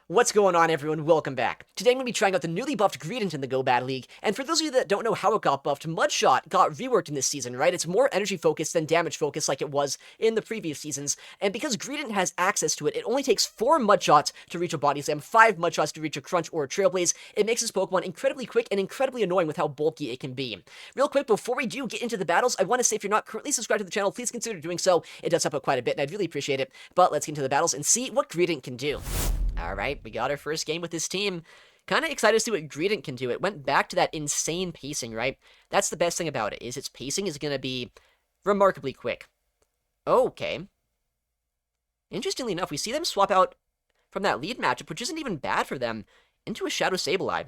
What's going on, everyone? Welcome back. Today I'm going to be trying out the newly buffed Greedent in the Go Bad League, and for those of you that don't know how it got buffed, Mudshot got reworked in this season, right? It's more energy focused than damage focused like it was in the previous seasons, and because Greedent has access to it, it only takes 4 Mudshots to reach a Body Slam, 5 Mudshots to reach a Crunch or a Trailblaze. It makes this Pokemon incredibly quick and incredibly annoying with how bulky it can be. Real quick, before we do get into the battles, I want to say if you're not currently subscribed to the channel, please consider doing so. It does help out quite a bit, and I'd really appreciate it. But let's get into the battles and see what Greedent can do. Alright, we got our first game with this team. Kind of excited to see what Greedent can do. It went back to that insane pacing, right? That's the best thing about it, is its pacing is going to be remarkably quick. Okay. Interestingly enough, we see them swap out from that lead matchup, which isn't even bad for them, into a Shadow Sableye.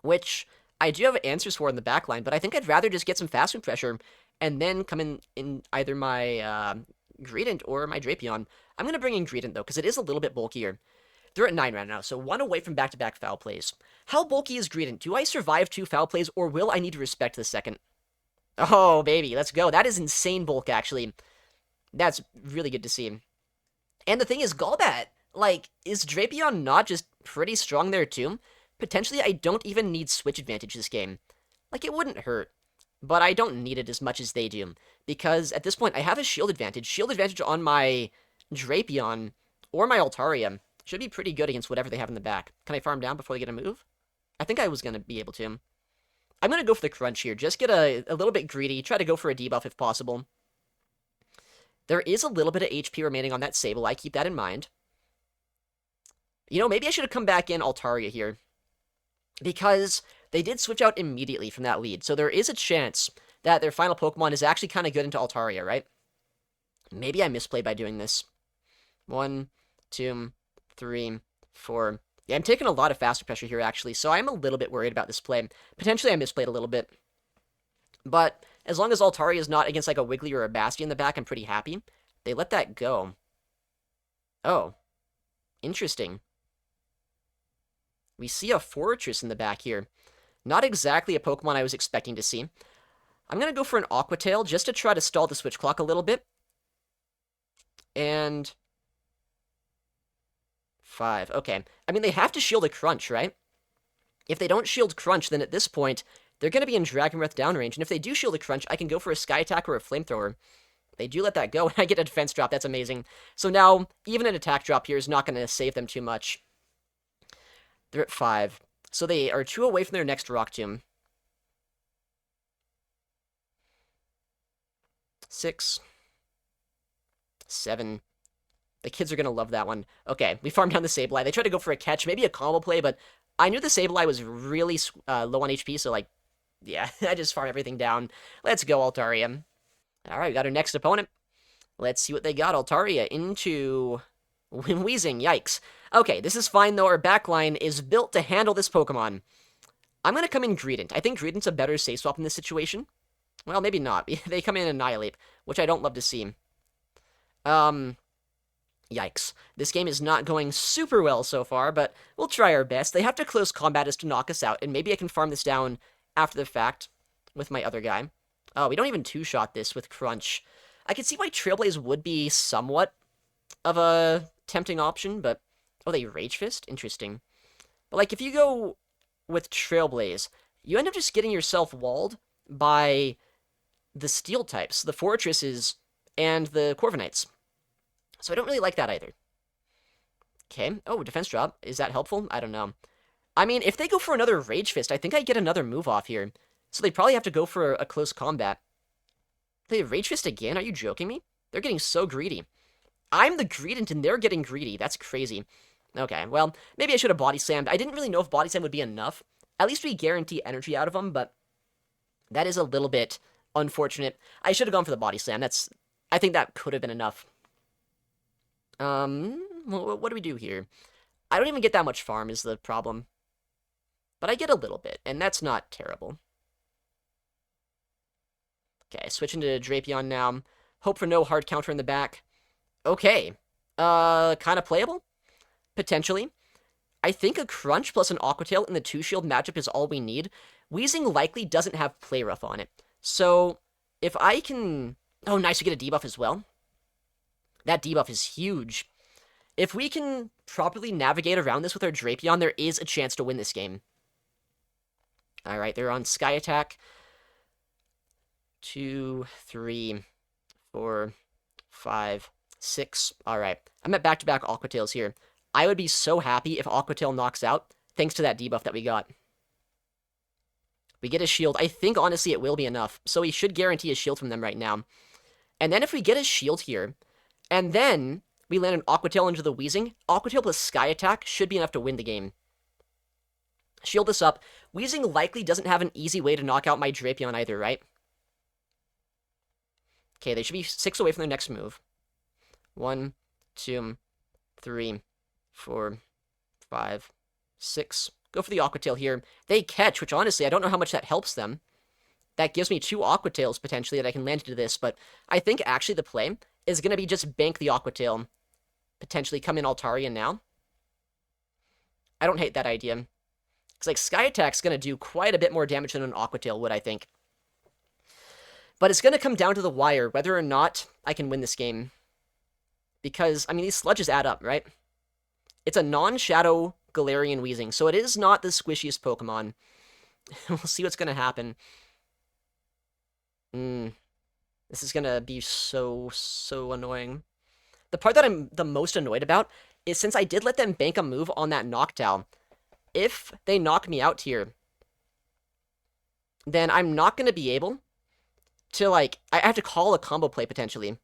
Which I do have answers for in the backline, but I think I'd rather just get some fast move pressure and then come in either my Greedent or my Drapion. I'm going to bring in Greedent, though, because it is a little bit bulkier. They're at 9 right now, so 1 away from back-to-back foul plays. How bulky is Greedent? Do I survive 2 foul plays, or will I need to respect the second? Oh, baby, let's go. That is insane bulk, actually. That's really good to see. And the thing is, Golbat, like, is Drapion not just pretty strong there, too? Potentially, I don't even need switch advantage this game. Like, it wouldn't hurt, but I don't need it as much as they do, because at this point, I have a shield advantage. Shield advantage on my Drapion or my Altaria should be pretty good against whatever they have in the back. Can I farm down before they get a move? I think I was going to be able to. I'm going to go for the crunch here. Just get a little bit greedy. Try to go for a debuff if possible. There is a little bit of HP remaining on that Sableye. Keep that in mind. You know, maybe I should have come back in Altaria here, because they did switch out immediately from that lead. So there is a chance that their final Pokemon is actually kind of good into Altaria, right? Maybe I misplayed by doing this. 1, 2, 3, 4. Yeah, I'm taking a lot of faster pressure here, actually, so I'm a little bit worried about this play. Potentially, I misplayed a little bit. But as long as Altaria is not against, like, a Wiggly or a Bastion in the back, I'm pretty happy. They let that go. Oh. Interesting. We see a Fortress in the back here. Not exactly a Pokemon I was expecting to see. I'm going to go for an Aqua Tail just to try to stall the switch clock a little bit. And 5. Okay. I mean, they have to shield a Crunch, right? If they don't shield Crunch, then at this point, they're going to be in Dragon Breath downrange. And if they do shield a Crunch, I can go for a Sky Attack or a Flamethrower. They do let that go, and I get a defense drop. That's amazing. So now, even an attack drop here is not going to save them too much. They're at 5. So they are 2 away from their next Rock Tomb. 6. 7. The kids are going to love that one. Okay, we farmed down the Sableye. They tried to go for a catch, maybe a combo play, but I knew the Sableye was really low on HP, so, like, yeah, I just farmed everything down. Let's go, Altaria. Alright, we got our next opponent. Let's see what they got. Altaria into Weezing. Yikes. Okay, this is fine, though. Our backline is built to handle this Pokemon. I'm going to come in Greedent. I think Greedent's a better safe swap in this situation. Well, maybe not. They come in Annihilate, which I don't love to see. Yikes. This game is not going super well so far, but we'll try our best. They have to close combat us to knock us out, and maybe I can farm this down after the fact with my other guy. Oh, we don't even two-shot this with Crunch. I can see why Trailblaze would be somewhat of a tempting option, but... Oh, they Rage Fist? Interesting. But, like, if you go with Trailblaze, you end up just getting yourself walled by the Steel types, the Fortresses, and the Corviknights. So I don't really like that either. Okay. Oh, defense drop. Is that helpful? I don't know. I mean, if they go for another Rage Fist, I think I get another move off here. So they probably have to go for a close combat. They Rage Fist again? Are you joking me? They're getting so greedy. I'm the Greedent and they're getting greedy. That's crazy. Okay, well, maybe I should have Body Slammed. I didn't really know if Body Slam would be enough. At least we guarantee energy out of them, but that is a little bit unfortunate. I should have gone for the Body Slam. I think that could have been enough. What do we do here? I don't even get that much farm is the problem. But I get a little bit, and that's not terrible. Okay, switching to Drapion now. Hope for no hard counter in the back. Okay. Kind of playable? Potentially. I think a Crunch plus an Aqua Tail in the 2-shield matchup is all we need. Weezing likely doesn't have Play Rough on it. So, if I can... Oh, nice, we get a debuff as well. That debuff is huge. If we can properly navigate around this with our Drapion, there is a chance to win this game. Alright, they're on Sky Attack. 2, 3, 4, 5, 6. Alright, I'm at back-to-back Aqua Tails here. I would be so happy if Aqua Tail knocks out, thanks to that debuff that we got. We get a shield. I think, honestly, it will be enough. So we should guarantee a shield from them right now. And then if we get a shield here, and then we land an Aqua Tail into the Weezing, Aqua Tail plus Sky Attack should be enough to win the game. Shield this up. Weezing likely doesn't have an easy way to knock out my Drapion either, right? Okay, they should be 6 away from their next move. 1, 2, 3, 4, 5, 6. Go for the Aqua Tail here. They catch, which honestly, I don't know how much that helps them. That gives me 2 Aqua Tails, potentially, that I can land into this, but I think actually the play is going to be just bank the Aqua Tail. Potentially come in Altarian now. I don't hate that idea. Because, like, Sky Attack's going to do quite a bit more damage than an Aqua Tail would, I think. But it's going to come down to the wire, whether or not I can win this game. Because, I mean, these sludges add up, right? It's a non-shadow Galarian Weezing, so it is not the squishiest Pokemon. We'll see what's going to happen. This is going to be so annoying. The part that I'm the most annoyed about is since I did let them bank a move on that Noctowl, if they knock me out here, then I'm not going to be able to, like, I have to call a combo play, potentially.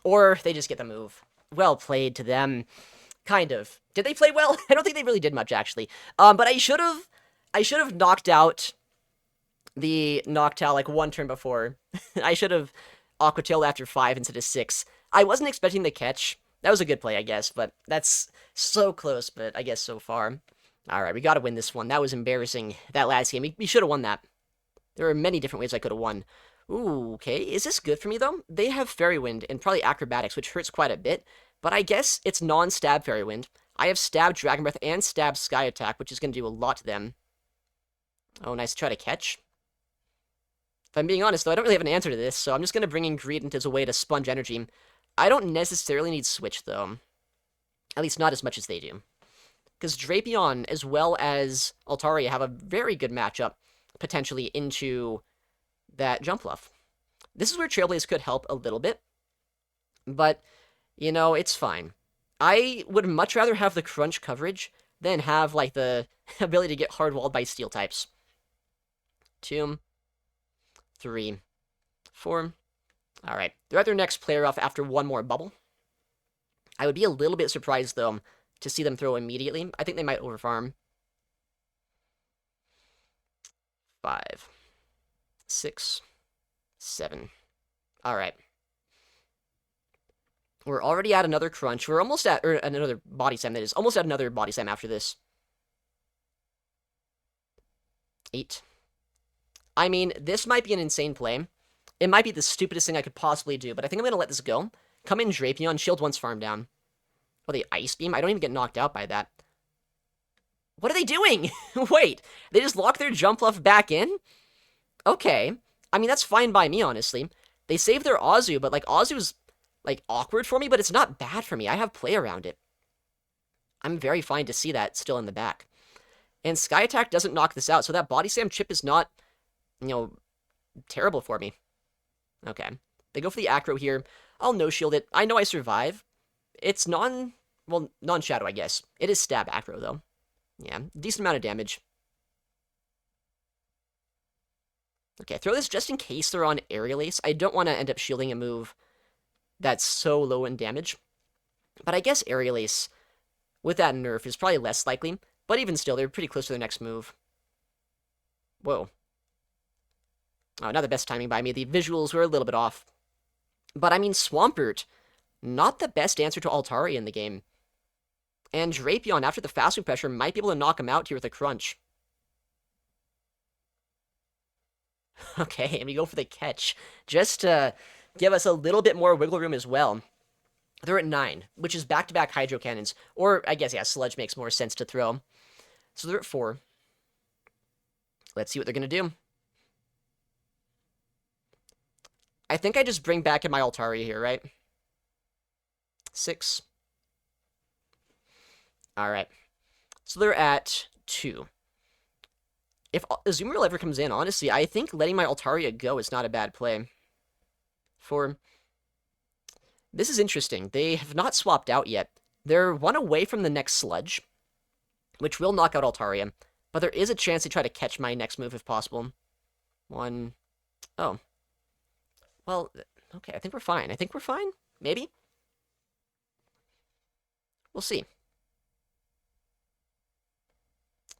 Or they just get the move. Well played to them. Kind of. Did they play well? I don't think they really did much, actually. But I should have knocked out the Noctowl, like, 1 turn before. I should have Aqua Tailed after 5 instead of 6. I wasn't expecting the catch. That was a good play, I guess, but that's so close, but I guess so far. Alright, we gotta win this one. That was embarrassing, that last game. We should have won that. There are many different ways I could have won. Ooh, okay. Is this good for me, though? They have Fairy Wind and probably Acrobatics, which hurts quite a bit. But I guess it's non-stab Fairy Wind. I have Stab Dragon Breath and Stab Sky Attack, which is going to do a lot to them. Oh, nice. Try to catch. If I'm being honest, though, I don't really have an answer to this, so I'm just going to bring in Greedent as a way to sponge energy. I don't necessarily need Switch, though. At least not as much as they do. Because Drapion, as well as Altaria, have a very good matchup, potentially, into that Jumpluff. This is where Trailblaze could help a little bit. But, you know, it's fine. I would much rather have the crunch coverage than have, like, the ability to get hard-walled by steel types. 2, 3, 4. Alright, they're at their next player off after one more bubble. I would be a little bit surprised, though, to see them throw immediately. I think they might overfarm. 5, 6, 7. Alright. We're already at another crunch. We're almost at, or another body slam, that is. Almost at another body slam after this. 8. I mean, this might be an insane play. It might be the stupidest thing I could possibly do, but I think I'm going to let this go. Come in Drapion, shield once farm down. Oh, the Ice Beam? I don't even get knocked out by that. What are they doing? Wait, they just lock their Jumpluff back in? Okay. I mean, that's fine by me, honestly. They saved their Azu, but, like, Azu's, like, awkward for me, but it's not bad for me. I have play around it. I'm very fine to see that still in the back. And Sky Attack doesn't knock this out, so that Body Slam chip is not, you know, terrible for me. Okay. They go for the Acro here. I'll no-shield it. I know I survive. It's non-shadow, I guess. It is stab Acro, though. Yeah, decent amount of damage. Okay, throw this just in case they're on Aerial Ace. I don't want to end up shielding a move that's so low in damage. But I guess Aerial Ace, with that nerf, is probably less likely. But even still, they're pretty close to their next move. Whoa. Oh, not the best timing by me. The visuals were a little bit off. But, I mean, Swampert, not the best answer to Altaria in the game. And Drapion, after the fast move pressure, might be able to knock him out here with a crunch. Okay, and we go for the catch. Just to give us a little bit more wiggle room as well. They're at 9, which is back-to-back Hydro Cannons. Or, I guess, yeah, Sludge makes more sense to throw. So they're at 4. Let's see what they're going to do. I think I just bring back in my Altaria here, right? 6. Alright. So they're at 2. If Azumarill ever comes in, honestly, I think letting my Altaria go is not a bad play. This is interesting. They have not swapped out yet. They're 1 away from the next Sludge, which will knock out Altaria, but there is a chance they try to catch my next move if possible. 1. Oh. Well, okay, I think we're fine. Maybe? We'll see.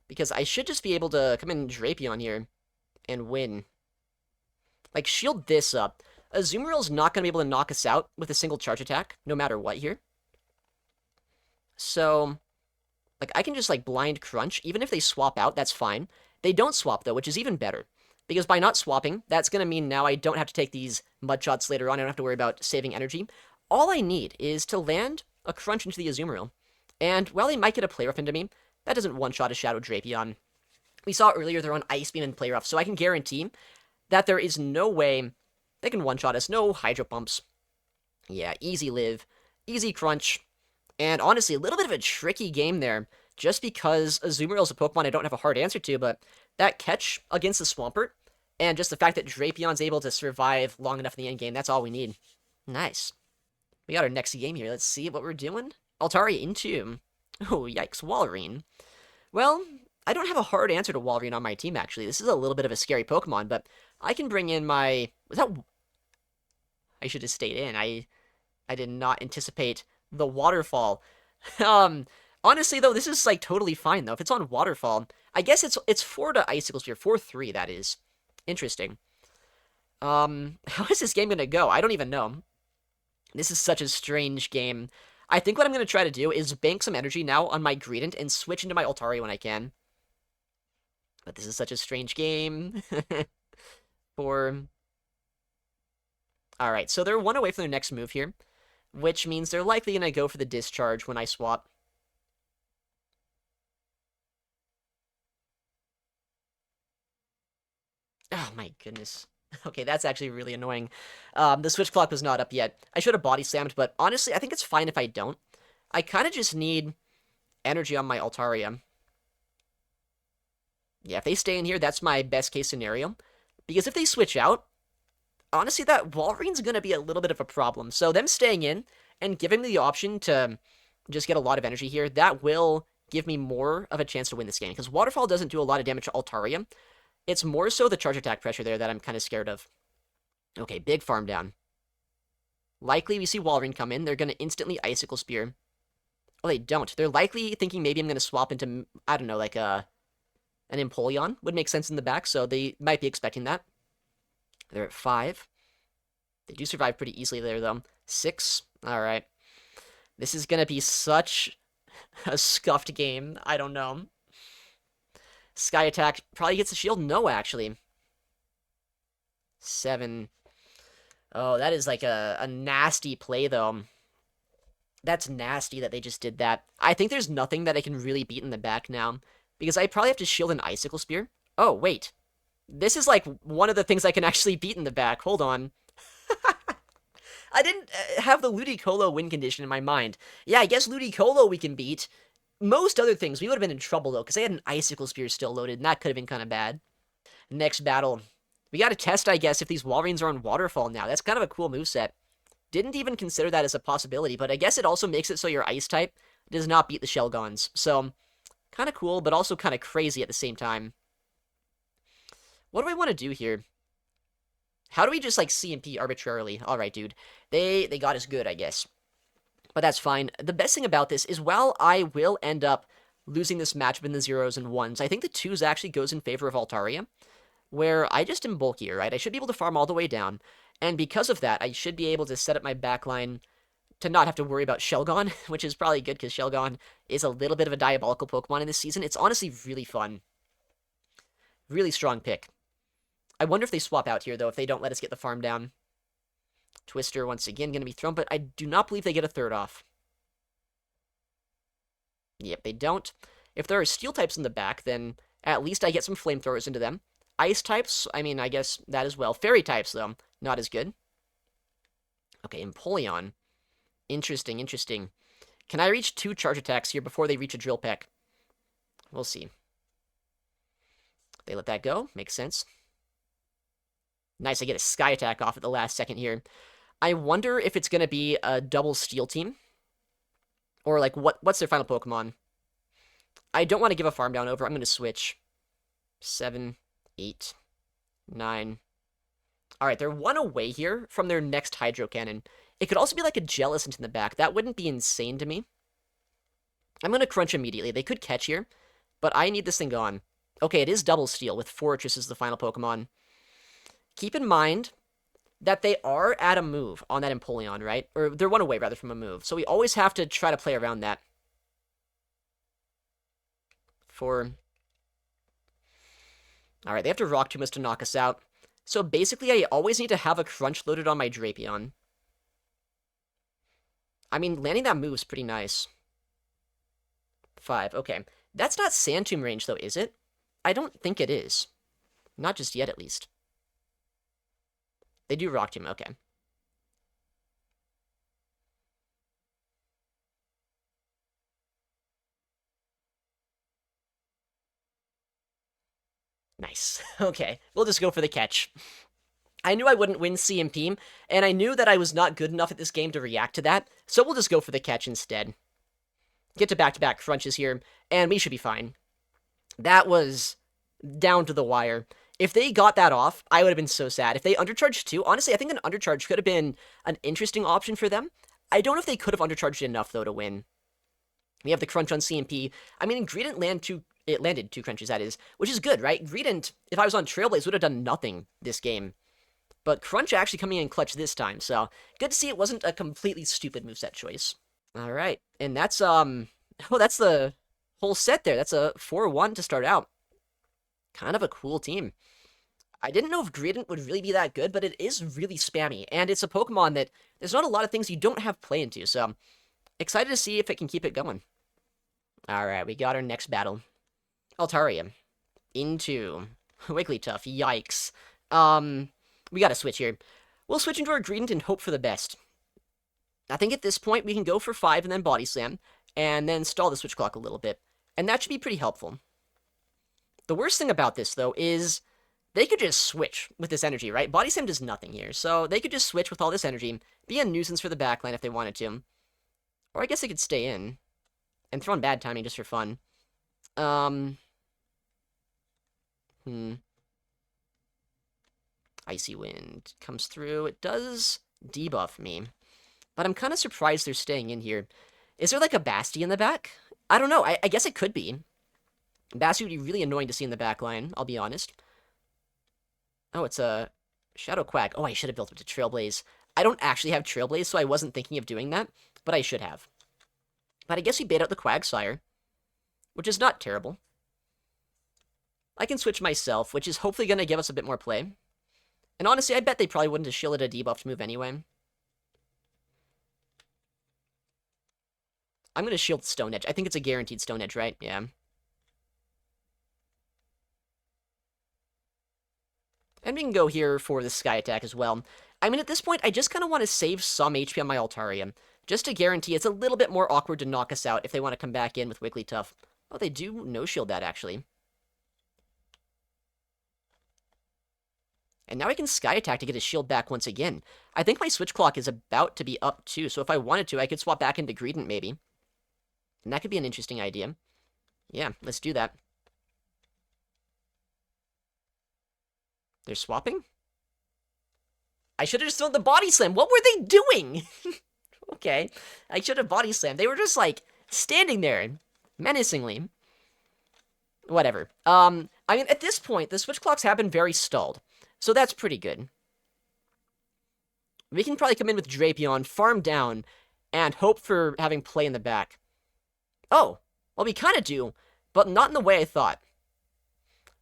Because I should just be able to come in Drapion here and win. Like, shield this up. Azumarill's not going to be able to knock us out with a single charge attack, no matter what here. So, like, I can just, like, blind crunch. Even if they swap out, that's fine. They don't swap, though, which is even better. Because by not swapping, that's going to mean now I don't have to take these mud shots later on. I don't have to worry about saving energy. All I need is to land a crunch into the Azumarill. And while they might get a Play Rough into me, that doesn't one-shot a Shadow Drapion. We saw earlier they're on Ice Beam and Play Rough, so I can guarantee that there is no way they can one-shot us. No Hydro Pumps. Yeah, easy live, easy crunch, and honestly, a little bit of a tricky game there, just because Azumarill is a Pokemon I don't have a hard answer to, but that catch against the Swampert, and just the fact that Drapion's able to survive long enough in the endgame, that's all we need. Nice. We got our next game here. Let's see what we're doing. Altaria into... Oh, yikes, Walrein. Well, I don't have a hard answer to Walrein on my team, actually. This is a little bit of a scary Pokemon, but I can bring in my... Was that... I should have stayed in. I did not anticipate the Waterfall. Honestly, though, this is, like, totally fine, though. If it's on Waterfall, I guess it's 4 to Icicle Spear. 4-3, that is. Interesting. How is this game gonna go? I don't even know. This is such a strange game. I think what I'm going to try to do is bank some energy now on my Greedent and switch into my Altaria when I can. But this is such a strange game. Alright, so they're 1 away from their next move here, which means they're likely going to go for the Discharge when I swap. Oh my goodness. Okay, that's actually really annoying. The switch clock was not up yet. I should have body slammed, but honestly, I think it's fine if I don't. I kind of just need energy on my Altaria. Yeah, if they stay in here, that's my best case scenario. Because if they switch out, honestly, that Walrein's going to be a little bit of a problem. So them staying in and giving me the option to just get a lot of energy here, that will give me more of a chance to win this game. Because Waterfall doesn't do a lot of damage to Altaria. It's more so the charge attack pressure there that I'm kind of scared of. Okay, big farm down. Likely we see Walrein come in. They're going to instantly Icicle Spear. Oh, they don't. They're likely thinking maybe I'm going to swap into, I don't know, like an Empoleon. Would make sense in the back, so they might be expecting that. They're at 5. They do survive pretty easily there, though. 6. Alright. This is going to be such a scuffed game. I don't know. Sky Attack probably gets the shield. No, actually. 7. Oh, that is like a nasty play, though. That's nasty that they just did that. I think there's nothing that I can really beat in the back now, because I probably have to shield an Icicle Spear. Oh, wait. This is like one of the things I can actually beat in the back. Hold on. I didn't have the Ludicolo win condition in my mind. Yeah, I guess Ludicolo we can beat. Most other things, we would have been in trouble, though, because they had an Icicle Spear still loaded, and that could have been kind of bad. Next battle. We got to test, I guess, if these Walreins are on Waterfall now. That's kind of a cool moveset. Didn't even consider that as a possibility, but I guess it also makes it so your Ice type does not beat the Shelgons. So, kind of cool, but also kind of crazy at the same time. What do I want to do here? How do we just, like, CMP arbitrarily? Alright, dude. They got us good, I guess. But that's fine. The best thing about this is, while I will end up losing this matchup in the 0s and 1s, I think the 2s actually goes in favor of Altaria, where I just am bulkier, right? I should be able to farm all the way down, and because of that, I should be able to set up my backline to not have to worry about Shelgon, which is probably good, because Shelgon is a little bit of a diabolical Pokemon in this season. It's honestly really fun. Really strong pick. I wonder if they swap out here, though, if they don't let us get the farm down. Twister, once again, going to be thrown, but I do not believe they get a 3rd off. Yep, they don't. If there are Steel types in the back, then at least I get some Flamethrowers into them. Ice types, I mean, I guess that as well. Fairy types, though, not as good. Okay, Empoleon. Interesting, interesting. Can I reach 2 charge attacks here before they reach a drill peck? We'll see. They let that go. Makes sense. Nice, I get a Sky Attack off at the last second here. I wonder if it's going to be a double Steel team. Or, like, what's their final Pokemon? I don't want to give a farm down over. I'm going to switch. 7, 8, 9. Alright, they're 1 away here from their next Hydro Cannon. It could also be like a Jellicent in the back. That wouldn't be insane to me. I'm going to crunch immediately. They could catch here, but I need this thing gone. Okay, it is double Steel with Fortress as the final Pokemon. Keep in mind that they are at a move on that Empoleon, right? Or they're 1 away, rather, from a move. So we always have to try to play around that. 4. Alright, they have to Rock Tomb us to knock us out. So basically, I always need to have a Crunch loaded on my Drapion. I mean, landing that move's pretty nice. 5, okay. That's not Sand Tomb range, though, is it? I don't think it is. Not just yet, at least. They do Rock Tomb, okay. Nice. Okay, we'll just go for the catch. I knew I wouldn't win CMP, and I knew that I was not good enough at this game to react to that, so we'll just go for the catch instead. Get to back-to-back crunches here, and we should be fine. That was down to the wire. If they got that off, I would have been so sad. If they undercharged too, honestly, I think an undercharge could have been an interesting option for them. I don't know if they could have undercharged enough, though, to win. We have the crunch on CMP. I mean, Greedent landed 2 crunches, that is, which is good, right? Greedent, if I was on Trailblaze, would have done nothing this game. But Crunch actually coming in clutch this time, so good to see it wasn't a completely stupid moveset choice. Alright, and that's, oh, that's the whole set there. That's a 4-1 to start out. Kind of a cool team. I didn't know if Greedent would really be that good, but it is really spammy, and it's a Pokemon that there's not a lot of things you don't have play into, so excited to see if it can keep it going. Alright, we got our next battle. Altaria. Into Wigglytuff. Yikes. We gotta switch here. We'll switch into our Greedent and hope for the best. I think at this point we can go for 5 and then Body Slam, and then stall the switch clock a little bit. And that should be pretty helpful. The worst thing about this, though, is they could just switch with this energy, right? Body Slam does nothing here, so they could just switch with all this energy, be a nuisance for the backline if they wanted to. Or I guess they could stay in and throw in bad timing just for fun. Icy Wind comes through. It does debuff me, but I'm kind of surprised they're staying in here. Is there like a Basti in the back? I don't know. I guess it could be. Basti would be really annoying to see in the back line, I'll be honest. Oh, it's a Shadow Quag. Oh, I should have built up to Trailblaze. I don't actually have Trailblaze, so I wasn't thinking of doing that, but I should have. But I guess we bait out the Quagsire, which is not terrible. I can switch myself, which is hopefully going to give us a bit more play. And honestly, I bet they probably wouldn't have shielded a debuffed move anyway. I'm going to shield Stone Edge. I think it's a guaranteed Stone Edge, right? Yeah. And we can go here for the Sky Attack as well. I mean, at this point, I just kind of want to save some HP on my Altaria, just to guarantee it's a little bit more awkward to knock us out if they want to come back in with Wigglytuff. Oh, they do no-shield that, actually. And now I can Sky Attack to get his shield back once again. I think my switch clock is about to be up too, so if I wanted to, I could swap back into Greedent maybe. And that could be an interesting idea. Yeah, let's do that. They're swapping? I should have just thrown the Body Slam. What were they doing? Okay, I should have Body Slammed. They were just, like, standing there menacingly. Whatever. I mean, at this point, the switch clocks have been very stalled. So that's pretty good. We can probably come in with Drapion, farm down, and hope for having play in the back. Oh, well, we kind of do, but not in the way I thought.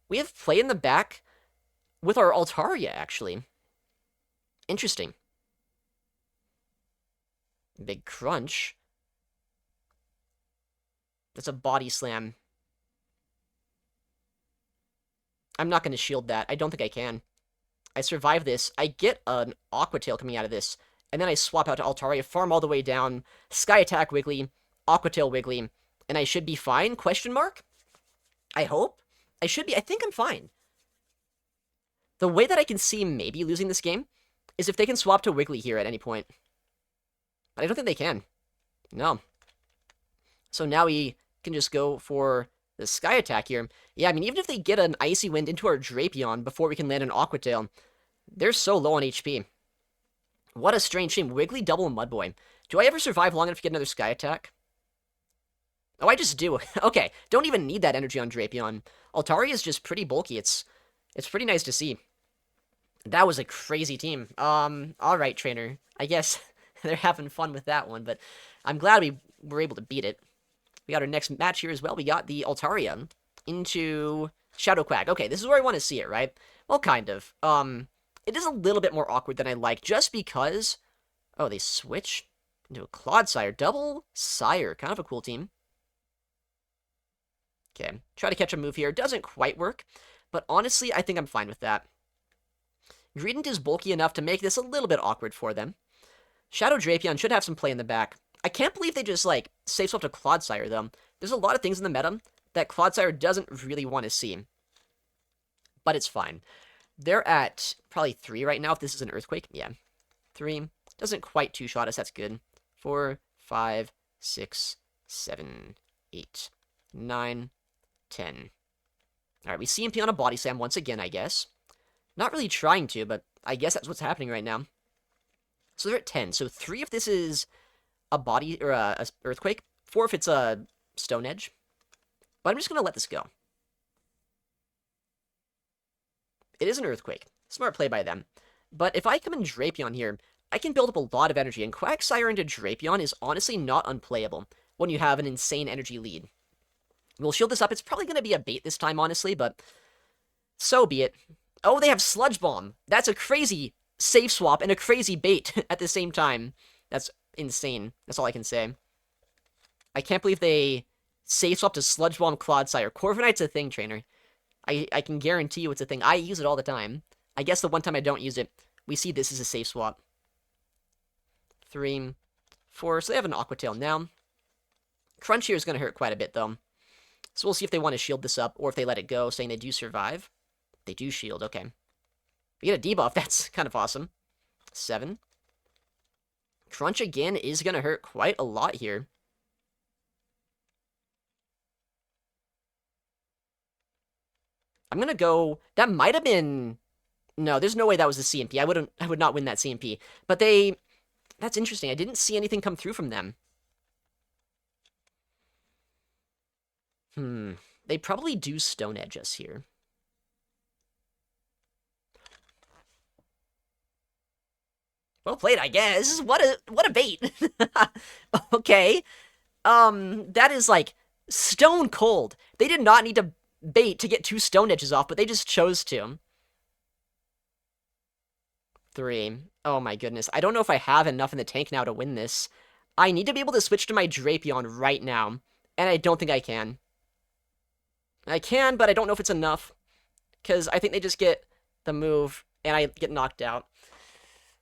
We have play in the back with our Altaria, actually. Interesting. Big crunch. That's a Body Slam. I'm not going to shield that. I don't think I can. I survive this. I get an Aqua Tail coming out of this. and then I swap out to Altaria, farm all the way down, Sky Attack Wiggly, Aqua Tail Wiggly, and I should be fine, question mark? I hope? I should be, I think I'm fine. The way that I can see maybe losing this game is if they can swap to Wiggly here at any point. But I don't think they can. No. So now we can just go for the Sky Attack here. Yeah, I mean, even if they get an Icy Wind into our Drapion before we can land an Aqua Tail, they're so low on HP. What a strange team. Wiggly, Double, Mudboy. Do I ever survive long enough to get another Sky Attack? Oh, I just do. Okay, don't even need that energy on Drapion. Altaria is just pretty bulky. It's pretty nice to see. That was a crazy team. Alright, trainer. I guess they're having fun with that one, but I'm glad we were able to beat it. We got our next match here as well. We got the Altaria into Shadow Quag. Okay, this is where I want to see it, right? Well, kind of. It is a little bit more awkward than I like, just because... Oh, they switch into a Quagsire. Double Sire. Kind of a cool team. Okay, try to catch a move here. Doesn't quite work, but honestly, I think I'm fine with that. Greedent is bulky enough to make this a little bit awkward for them. Shadow Drapion should have some play in the back. I can't believe they just, like, safe swap to Quagsire, though. There's a lot of things in the meta that Quagsire doesn't really want to see. But it's fine. They're at probably 3 right now, if this is an Earthquake. Yeah. 3. Doesn't quite two-shot us, that's good. 4, 5, 6, 7, 8, 9, 10. Alright, we CMP on a Body Slam once again, I guess. Not really trying to, but I guess that's what's happening right now. So they're at 10. So 3 if this is a Body, or a Earthquake. 4 if it's a Stone Edge. But I'm just going to let this go. It is an Earthquake. Smart play by them. But if I come in Drapion here, I can build up a lot of energy, and Quagsire into Drapion is honestly not unplayable when you have an insane energy lead. We'll shield this up. It's probably going to be a bait this time, honestly, but so be it. Oh, they have Sludge Bomb. That's a crazy safe swap and a crazy bait at the same time. That's insane. That's all I can say. I can't believe they safe swap to Sludge Bomb Quagsire. Corviknight's a thing, trainer. I can guarantee you it's a thing. I use it all the time. I guess the one time I don't use it, we see this is a safe swap. 3, 4. So they have an Aqua Tail now. Crunch here is going to hurt quite a bit, though. So we'll see if they want to shield this up, or if they let it go, saying they do survive. They do shield, okay. We get a debuff, that's kind of awesome. 7. Crunch again is going to hurt quite a lot here. I'm going to go... That might have been... No, there's no way that was a CMP. I would not win that CMP. But they... That's interesting. I didn't see anything come through from them. They probably do Stone Edge us here. Well played, I guess. What a bait. Okay. That is, like, stone cold. They did not need to bait to get 2 Stone Edges off, but they just chose to. 3. Oh my goodness. I don't know if I have enough in the tank now to win this. I need to be able to switch to my Drapion right now, and I don't think I can. I can, but I don't know if it's enough, because I think they just get the move, and I get knocked out.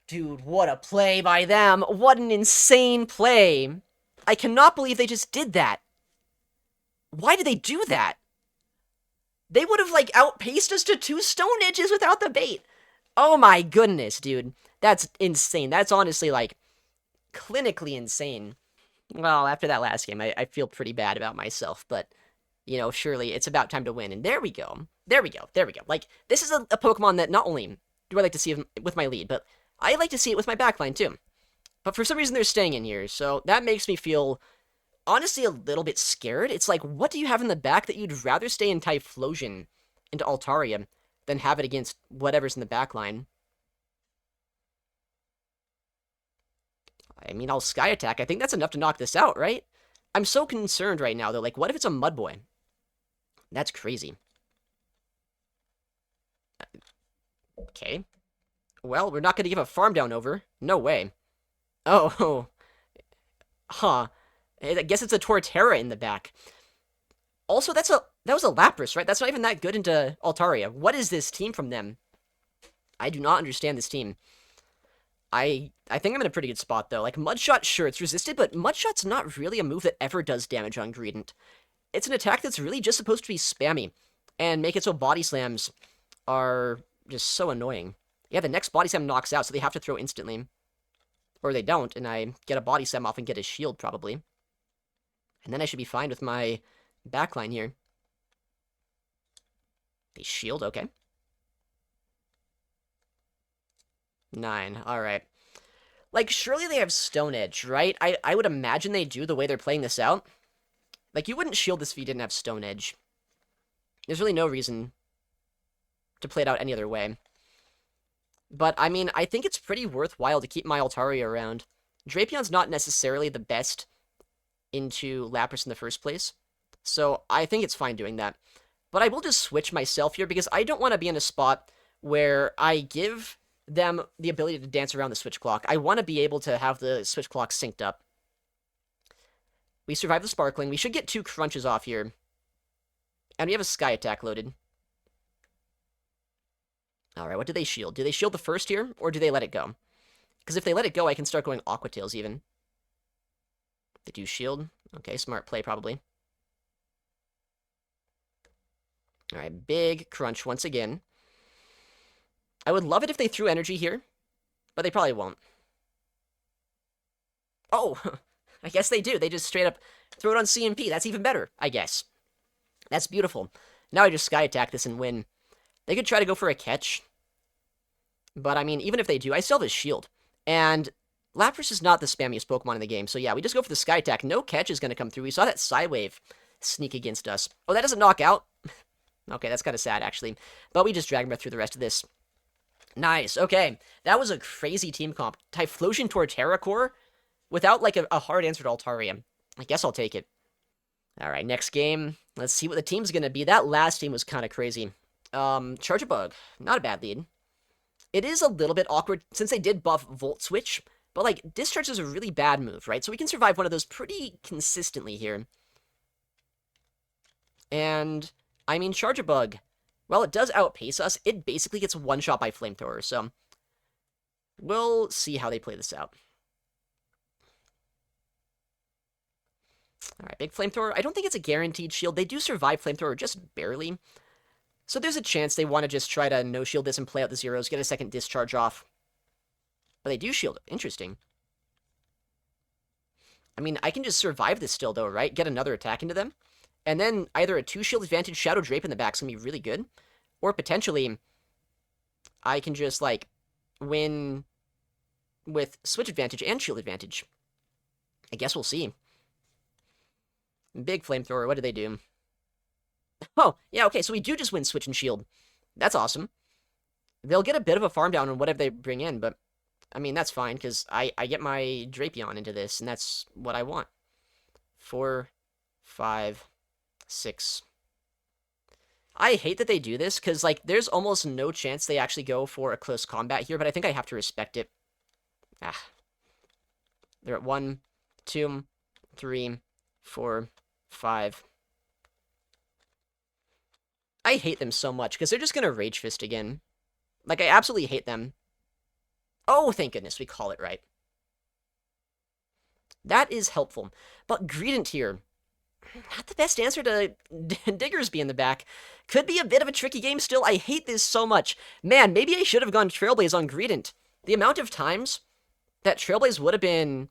Dude, what a play by them. What an insane play. I cannot believe they just did that. Why did they do that? They would have, like, outpaced us to 2 Stone Edges without the bait. Oh my goodness, dude. That's insane. That's honestly, like, clinically insane. Well, after that last game, I feel pretty bad about myself, but... You know, surely it's about time to win. And there we go. There we go. There we go. Like, this is a Pokemon that not only do I like to see with my lead, but I like to see it with my backline, too. But for some reason, they're staying in here. So that makes me feel, honestly, a little bit scared. It's like, what do you have in the back that you'd rather stay in Typhlosion into Altaria than have it against whatever's in the backline? I mean, I'll Sky Attack. I think that's enough to knock this out, right? I'm so concerned right now, though. Like, what if it's a Mudboy? That's crazy. Okay. Well, we're not going to give a farm down over. No way. Oh. Huh. I guess it's a Torterra in the back. Also, that was a Lapras, right? That's not even that good into Altaria. What is this team from them? I do not understand this team. I think I'm in a pretty good spot, though. Like, Mudshot, sure, it's resisted, but Mudshot's not really a move that ever does damage on Greedent. It's an attack that's really just supposed to be spammy, and make it so body slams are just so annoying. Yeah, the next body slam knocks out, so they have to throw instantly. Or they don't, and I get a body slam off and get his shield, probably. And then I should be fine with my backline here. They shield, okay. 9, alright. Like, surely they have Stone Edge, right? I would imagine they do the way they're playing this out. Like, you wouldn't shield this if you didn't have Stone Edge. There's really no reason to play it out any other way. But, I mean, I think it's pretty worthwhile to keep my Altaria around. Drapion's not necessarily the best into Lapras in the first place, so I think it's fine doing that. But I will just switch myself here, because I don't want to be in a spot where I give them the ability to dance around the switch clock. I want to be able to have the switch clock synced up. We survive the Sparkling. We should get 2 crunches off here. And we have a Sky Attack loaded. Alright, what do they shield? Do they shield the first here, or do they let it go? Because if they let it go, I can start going Aqua Tails even. They do shield. Okay, smart play probably. Alright, big crunch once again. I would love it if they threw energy here, but they probably won't. Oh, I guess they do. They just straight up throw it on CMP. That's even better, I guess. That's beautiful. Now I just Sky Attack this and win. They could try to go for a catch. But, I mean, even if they do, I still have his shield. And Lapras is not the spammiest Pokemon in the game. So, yeah, we just go for the Sky Attack. No catch is going to come through. We saw that Psywave sneak against us. Oh, that doesn't knock out? Okay, that's kind of sad, actually. But we just Dragon Breath through the rest of this. Nice, okay. That was a crazy team comp. Typhlosion Torterra Core without, like, a hard answer to Altaria. I guess I'll take it. Alright, next game. Let's see what the team's gonna be. That last team was kind of crazy. Chargebug. Not a bad lead. It is a little bit awkward, since they did buff Volt Switch, but, like, Discharge is a really bad move, right? So we can survive one of those pretty consistently here. And, I mean, Chargebug, while it does outpace us, it basically gets one-shot by Flamethrower, so we'll see how they play this out. Alright, big Flamethrower. I don't think it's a guaranteed shield. They do survive Flamethrower just barely. So there's a chance they want to just try to no-shield this and play out the zeros, get a second discharge off. But they do shield it. Interesting. I mean, I can just survive this still, though, right? Get another attack into them. And then either a 2-shield advantage Shadow Drape in the back is going to be really good. Or potentially, I can just, like, win with Switch advantage and shield advantage. I guess we'll see. Big Flamethrower, what do they do? Oh, yeah, okay, so we do just win Switch and Shield. That's awesome. They'll get a bit of a farm down on whatever they bring in, but, I mean, that's fine, because I get my Drapion into this, and that's what I want. 4, 5, 6. I hate that they do this, because, like, there's almost no chance they actually go for a close combat here, but I think I have to respect it. They're at 1, 2, 3, 4, 5. I hate them so much, because they're just going to Rage Fist again. Like, I absolutely hate them. Oh, thank goodness, we call it right. That is helpful. But Greedent here, not the best answer to Diggersby in the back. Could be a bit of a tricky game still. I hate this so much. Man, maybe I should have gone Trailblaze on Greedent. The amount of times that Trailblaze would have been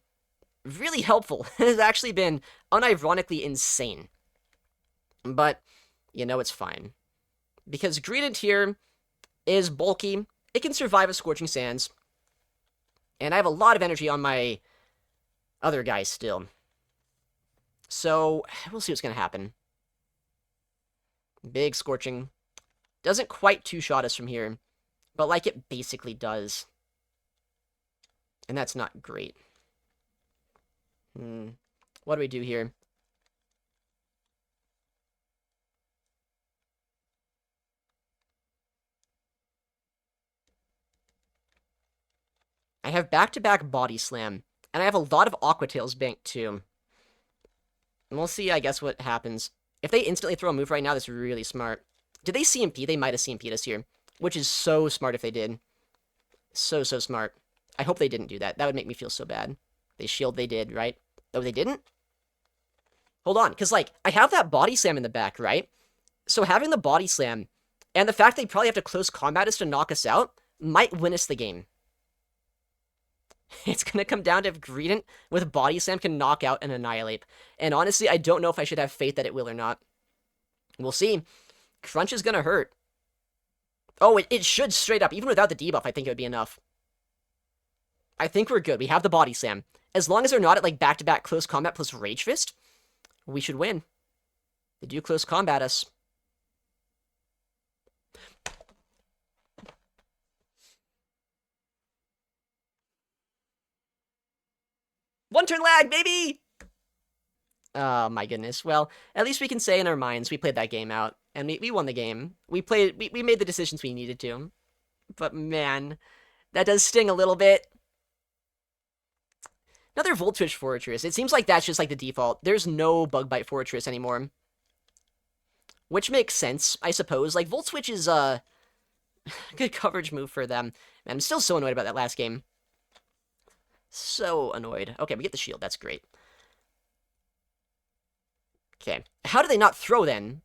really helpful has actually been unironically insane. But, you know, it's fine. Because Greedent here is bulky. It can survive a Scorching Sands. And I have a lot of energy on my other guys still. So, we'll see what's going to happen. Big Scorching. Doesn't quite two-shot us from here. But, like, it basically does. And that's not great. What do we do here? I have back-to-back Body Slam. And I have a lot of Aqua Tails banked, too. And we'll see, I guess, what happens. If they instantly throw a move right now, that's really smart. Did they CMP? They might have CMP'd us here. Which is so smart if they did. So smart. I hope they didn't do that. That would make me feel so bad. They shield, they did, right? Oh, they didn't? Hold on, because, like, I have that body slam in the back, right? So having the body slam, and the fact they probably have to close combat us to knock us out, might win us the game. It's going to come down to if Greedent with body slam can knock out and annihilate. And honestly, I don't know if I should have faith that it will or not. We'll see. Crunch is going to hurt. Oh, it should straight up. Even without the debuff, I think it would be enough. I think we're good. We have the body slam. As long as they're not at, like, back-to-back close combat plus Rage Fist, we should win. They do close combat us. One turn lag, baby! Oh my goodness. Well, at least we can say in our minds we played that game out. And we won the game. We made the decisions we needed to. But man, that does sting a little bit. Another Voltage Fortress. It seems like that's just like the default. There's no Bug Bite Fortress anymore. Which makes sense, I suppose. Like, Volt Switch is a good coverage move for them. Man, I'm still so annoyed about that last game. So annoyed. Okay, we get the shield. That's great. Okay. How do they not throw, then?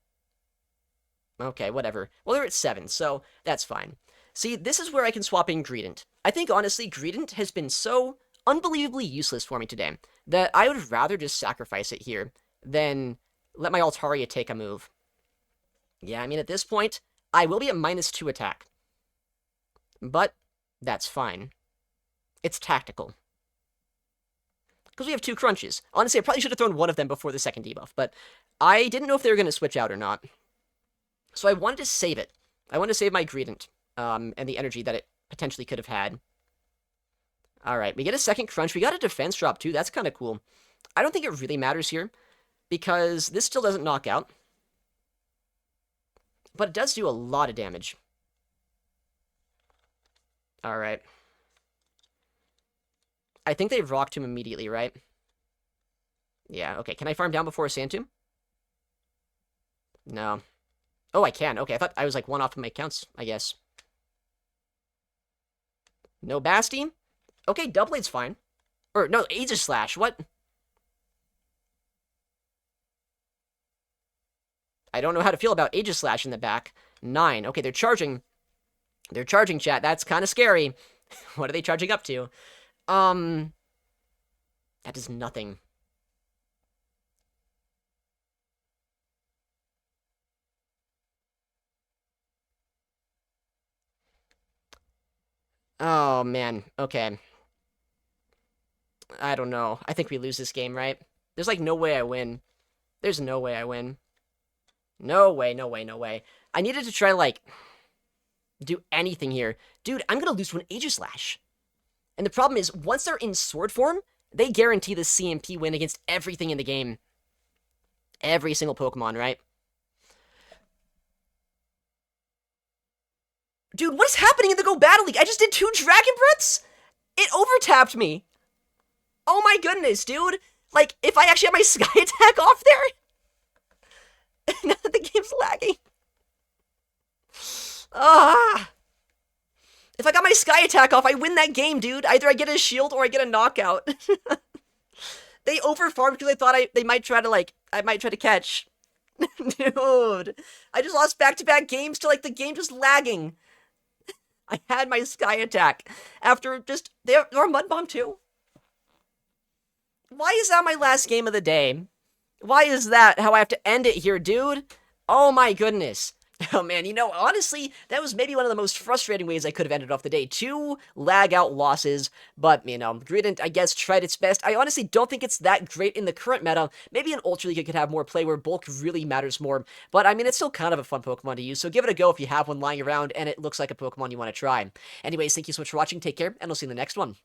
Okay, whatever. Well, they're at 7, so that's fine. See, this is where I can swap in Greedent. I think, honestly, Greedent has been so unbelievably useless for me today that I would rather just sacrifice it here than let my Altaria take a move. Yeah, I mean, at this point, I will be at -2 attack. But that's fine. It's tactical. Because we have 2 crunches. Honestly, I probably should have thrown one of them before the second debuff, but I didn't know if they were going to switch out or not. So I wanted to save it. I wanted to save my Greedent, and the energy that it potentially could have had. Alright, we get a second crunch. We got a defense drop, too. That's kind of cool. I don't think it really matters here, because this still doesn't knock out. But it does do a lot of damage. Alright. I think they rocked him immediately, right? Yeah, okay. Can I farm down before a Sand Tomb? No. Oh, I can. Okay, I thought I was, like, one off of my counts, I guess. No Basti? Okay, Doublade's fine. Or, no, Aegis Slash, what? I don't know how to feel about Aegis Slash in the back. 9. Okay, they're charging. They're charging, chat. That's kind of scary. What are they charging up to? That is nothing. Oh, man. Okay. I don't know. I think we lose this game, right? There's, like, no way I win. There's no way I win. No way, no way, no way. I needed to try, like, do anything here. Dude, I'm gonna lose to an Aegis Slash. And the problem is, once they're in sword form, they guarantee the CMP win against everything in the game. Every single Pokemon, right? Dude, what is happening in the Go Battle League? I just did 2 Dragon Breaths? It overtapped me. Oh my goodness, dude. Like, if I actually have my Sky Attack off there? Now that the game's lagging. Ah. If I got my Sky Attack off, I win that game, dude. Either I get a shield or I get a knockout. They overfarmed because they thought they might try to, like, I might try to catch. Dude. I just lost back-to-back games to, like, the game just lagging. I had my Sky Attack after just... They're Mud Bomb too? Why is that my last game of the day? Why is that how I have to end it here, dude? Oh my goodness. Oh man, you know, honestly, that was maybe one of the most frustrating ways I could have ended off the day. 2 lag-out losses, but, you know, Greedent, I guess, tried its best. I honestly don't think it's that great in the current meta. Maybe in Ultra League it could have more play where bulk really matters more, but, I mean, it's still kind of a fun Pokemon to use, so give it a go if you have one lying around and it looks like a Pokemon you want to try. Anyways, thank you so much for watching, take care, and I'll see you in the next one.